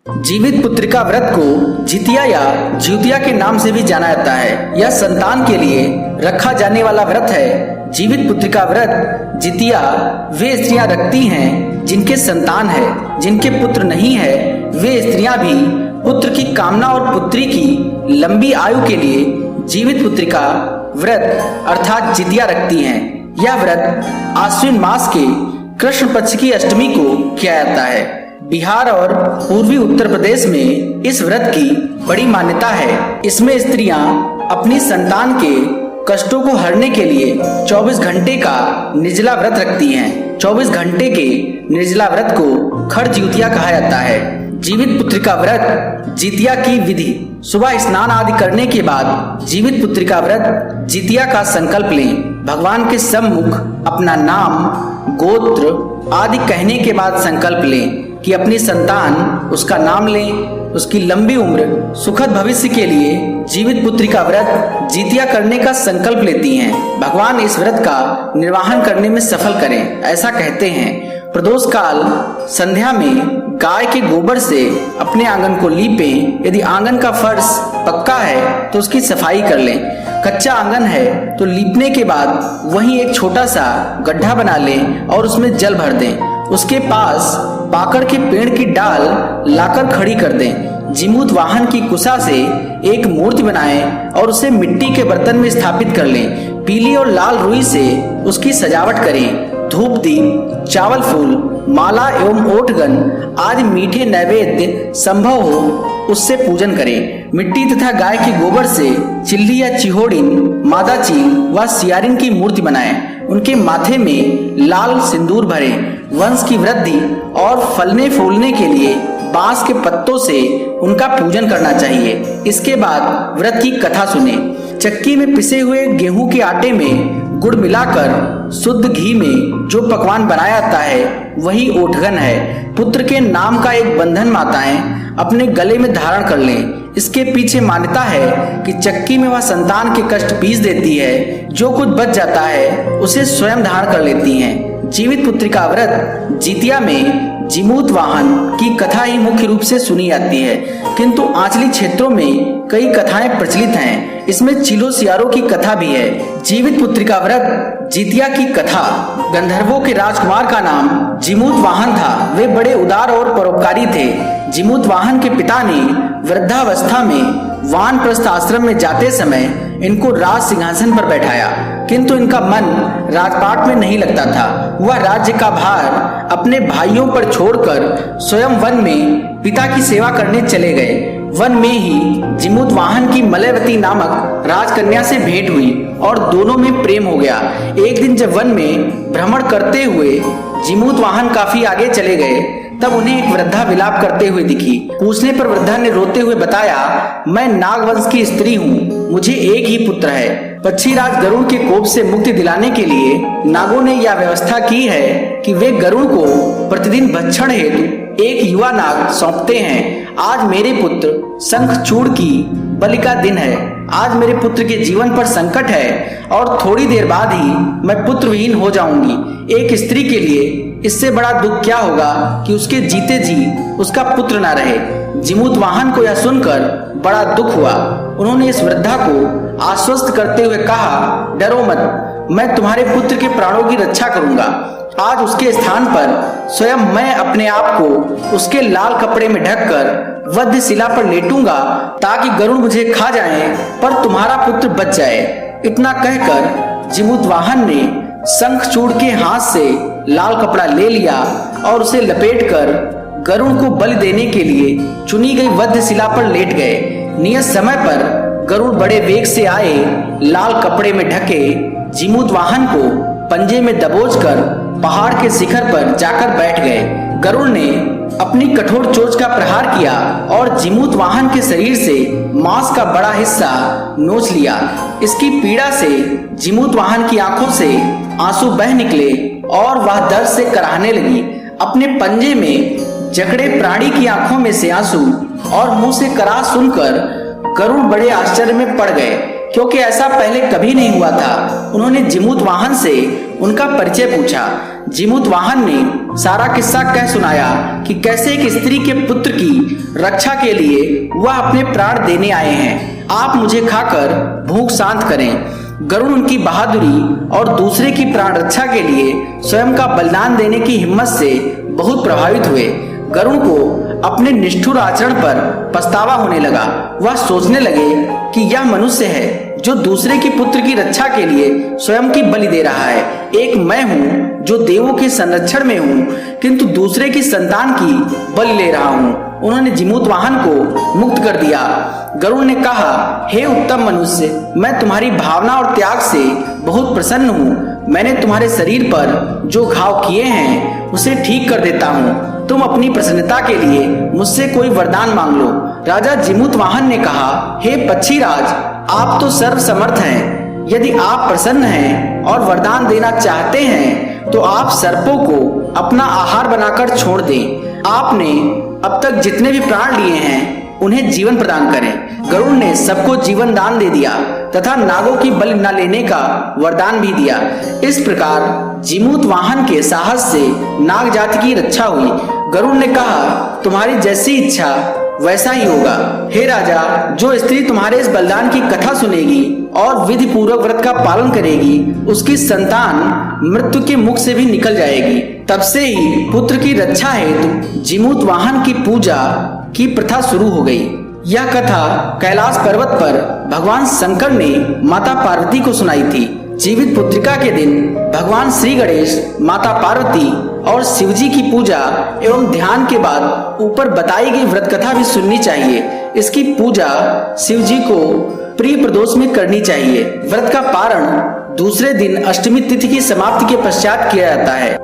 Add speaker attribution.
Speaker 1: जीवित पुत्रिका व्रत को जितिया या ज्यूतिया के नाम से भी जाना जाता है। यह संतान के लिए रखा जाने वाला व्रत है। जीवित पुत्रिका व्रत जितिया वे स्त्रियां रखती हैं जिनके संतान है। जिनके पुत्र नहीं है वे स्त्रियां भी पुत्र की कामना और पुत्री की लंबी आयु के लिए जीवित पुत्रिका व्रत अर्थात जितिया रखती हैं। यह व्रत आश्विन मास के कृष्ण पक्ष की अष्टमी को किया जाता है। बिहार और पूर्वी उत्तर प्रदेश में इस व्रत की बड़ी मान्यता है। इसमें स्त्रियां अपनी संतान के कष्टों को हरने के लिए 24 घंटे का निर्जला व्रत रखती हैं। 24 घंटे के निर्जला व्रत को खड़ ज्यूतिया कहा जाता है। जीवित पुत्रिका व्रत जितिया की विधि। सुबह स्नान आदि करने के बाद जीवित पुत्रिका व्रत जितिया का संकल्प लें। भगवान के सम्मुख अपना नाम, गोत्र आदि कहने के बाद संकल्प लें कि अपनी संतान उसका नाम लें। उसकी लंबी उम्र, सुखद भविष्य के लिए जीवित पुत्रिका व्रत जितिया करने का संकल्प लेती हैं। भगवान इस व्रत का निर्वाहन करने में सफल करें, ऐसा कहते हैं। प्रदोष काल संध्या में गाय के गोबर से अपने आंगन को लीपें। यदि आंगन का फर्श पक्का है तो उसकी सफाई कर लें। कच्चा आंगन है तो लीपने के बाद वहीं एक छोटा सा गड्ढा बना लें और उसमें जल भर दें। उसके पास पाकड़ के पेड़ की डाल लाकर खड़ी कर दें। जीमूत वाहन की कुशा से एक मूर्ति बनाएं और उसे मिट्टी के बर्तन में स्थापित कर लें। पीली और लाल रुई से उसकी सजावट करें। धूप दीप, चावल फूल, माला एवं ओटगन आदि मीठे नैवेद्य संभव हो उससे पूजन करें। मिट्टी तथा गाय के गोबर से चिल्ली या चिहोड़िन, मादा चील व सियारिन की मूर्ति बनाएं। उनके माथे में लाल सिंदूर भरें। वंश की वृद्धि और फलने फूलने के लिए बांस के पत्तों से उनका पूजन करना चाहिए। इसके बाद व्रत की कथा सुने। चक्की में पिसे हुए गेहूं के आटे में गुड़ मिलाकर शुद्ध घी में जो पकवान बनाया जाता है वही ओठगन है। पुत्र के नाम का एक बंधन माताएं अपने गले में धारण कर लें। इसके पीछे मान्यता है कि चक्की में वह संतान के कष्ट पीस देती है। जो कुछ बच जाता है उसे स्वयं धारण कर लेती हैं। जीवित पुत्रिका व्रत जितिया में जीमूत वाहन की कथा ही मुख्य रूप से सुनी जाती है, किंतु आंचलिक क्षेत्रों में कई कथाएं प्रचलित हैं। इसमें चीलो सियारों की कथा भी है। जीवित पुत्रिका व्रत जितिया की कथा। गंधर्वों के राजकुमार का नाम जीमूत वाहन था। वे बड़े उदार और परोपकारी थे। जीमूत वाहन के पिता ने वृद्धावस्था में वानप्रस्थ आश्रम में जाते समय इनको राज सिंहासन पर बैठाया, किंतु इनका मन राजपाट में नहीं लगता था। वह राज्य का भार अपने भाइयों पर छोड़कर स्वयं वन में पिता की सेवा करने चले गए। वन में ही जीमूत वाहन की मलयवती नामक राजकन्या से भेंट हुई और दोनों में प्रेम हो गया। एक दिन जब वन में भ्रमण करते हुए जीमूत वाहन काफी आगे चले गए तब उन्हें एक वृद्धा विलाप करते हुए दिखी। पूछने पर वृद्धा ने रोते हुए बताया, मैं नागवंश की स्त्री हूँ, मुझे एक ही पुत्र है। पक्षीराज गरुड़ के कोप से मुक्ति दिलाने के लिए नागों ने यह व्यवस्था की है कि वे गरुड़ को प्रतिदिन भक्षण हेतु एक युवा नाग सौंपते हैं। आज मेरे पुत्र शंखचूड़ की बलि का दिन है। आज मेरे पुत्र के जीवन पर संकट है और थोड़ी देर बाद ही मैं पुत्रविहीन हो जाऊंगी। एक स्त्री के लिए इससे बड़ा दुख क्या होगा कि उसके जीते जी उसका पुत्र न रहे। जीमूत वाहन को यह सुनकर बड़ा दुख हुआ। उन्होंने इस वृद्धा को आश्वस्त करते हुए कहा, डरो मत, मैं तुम्हारे पुत्र के प्राणों की रक्षा करूंगा। आज उसके स्थान पर स्वयं मैं अपने आप को उसके लाल कपड़े में ढककर वध्य शिला पर लेटूंगा ताकि गरुड़ मुझे खा जाए पर तुम्हारा पुत्र बच जाए। इतना कहकर जीमूत वाहन ने शंखचूड़ के हाथ से लाल कपड़ा ले लिया और उसे लपेटकर गरुड़ को बलि देने के लिए चुनी गई वध्य शिला पर लेट गए। नियत समय पर गरुड़ बड़े वेग से आए, लाल कपड़े में ढके जीमूत वाहन को पंजे में दबोचकर पहाड़ के शिखर पर जाकर बैठ गए। गरुड़ ने अपनी कठोर चोंच का प्रहार किया और जीमूत वाहन के शरीर से मांस का बड़ा हिस्सा नोच लिया। इसकी पीड़ा से जीमूत वाहन की आंखों से आंसू बह निकले और वह दर्द से कराहने लगी। अपने पंजे में जकड़े प्राणी की आंखों में से आंसू और मुंह से कराह सुनकर गरुड़ बड़े आश्चर्य में पड़ गए, क्योंकि ऐसा पहले कभी नहीं हुआ था। उन्होंने जीमूत वाहन से उनका परिचय पूछा। जीमूत वाहन ने सारा किस्सा कह सुनाया कि कैसे एक स्त्री के पुत्र की रक्षा के लिए वह अपने प्राण देने आए हैं। आप मुझे खाकर भूख शांत करें। गरुड़ उनकी बहादुरी और दूसरे की प्राण रक्षा के लिए स्वयं का बलिदान देने की हिम्मत से बहुत प्रभावित हुए। गरुड़ को अपने निष्ठुर आचरण पर पछतावा होने लगा। वह सोचने लगे कि यह मनुष्य है जो दूसरे की पुत्र की रक्षा के लिए स्वयं की बलि दे रहा है। एक मैं हूँ जो देवों के संरक्षण में हूँ, किंतु दूसरे की संतान की बलि ले रहा हूँ। उन्होंने जीमूत वाहन को मुक्त कर दिया। गरुड़ ने कहा, हे उत्तम मनुष्य, मैं तुम्हारी भावना और त्याग से बहुत प्रसन्न हूँ। मैंने तुम्हारे शरीर पर जो घाव किए हैं उसे ठीक कर देता हूँ। तुम अपनी प्रसन्नता के लिए मुझसे कोई वरदान मांग लो। राजा जीमूत वाहन ने कहा, हे पक्षीराज, आप तो सर्वसमर्थ हैं। यदि आप प्रसन्न हैं और वरदान देना चाहते हैं तो आप सर्पों को अपना आहार बनाकर छोड़ दें। आपने अब तक जितने भी प्राण लिए हैं उन्हें जीवन प्रदान करें। गरुड़ ने सबको जीवन दान दे दिया तथा नागों की बलि न लेने का वरदान भी दिया। इस प्रकार जीमूत वाहन के साहस से नाग जाति की रक्षा हुई। गरुड़ ने कहा, तुम्हारी जैसी इच्छा वैसा ही होगा। हे राजा, जो स्त्री तुम्हारे इस बलिदान की कथा सुनेगी और विधि पूर्वक व्रत का पालन करेगी, उसकी संतान मृत्यु के मुख से भी निकल जाएगी। तब से ही पुत्र की रक्षा हेतु जीमूत वाहन की पूजा की प्रथा शुरू हो गई। यह कथा कैलाश पर्वत पर भगवान शंकर ने माता पार्वती को सुनाई थी। जीवित पुत्रिका के दिन भगवान श्री गणेश, माता पार्वती और शिवजी की पूजा एवं ध्यान के बाद ऊपर बताई गई व्रत कथा भी सुननी चाहिए। इसकी पूजा शिवजी को प्रिय प्रदोष में करनी चाहिए। व्रत का पारण दूसरे दिन अष्टमी तिथि की समाप्ति के पश्चात किया जाता है।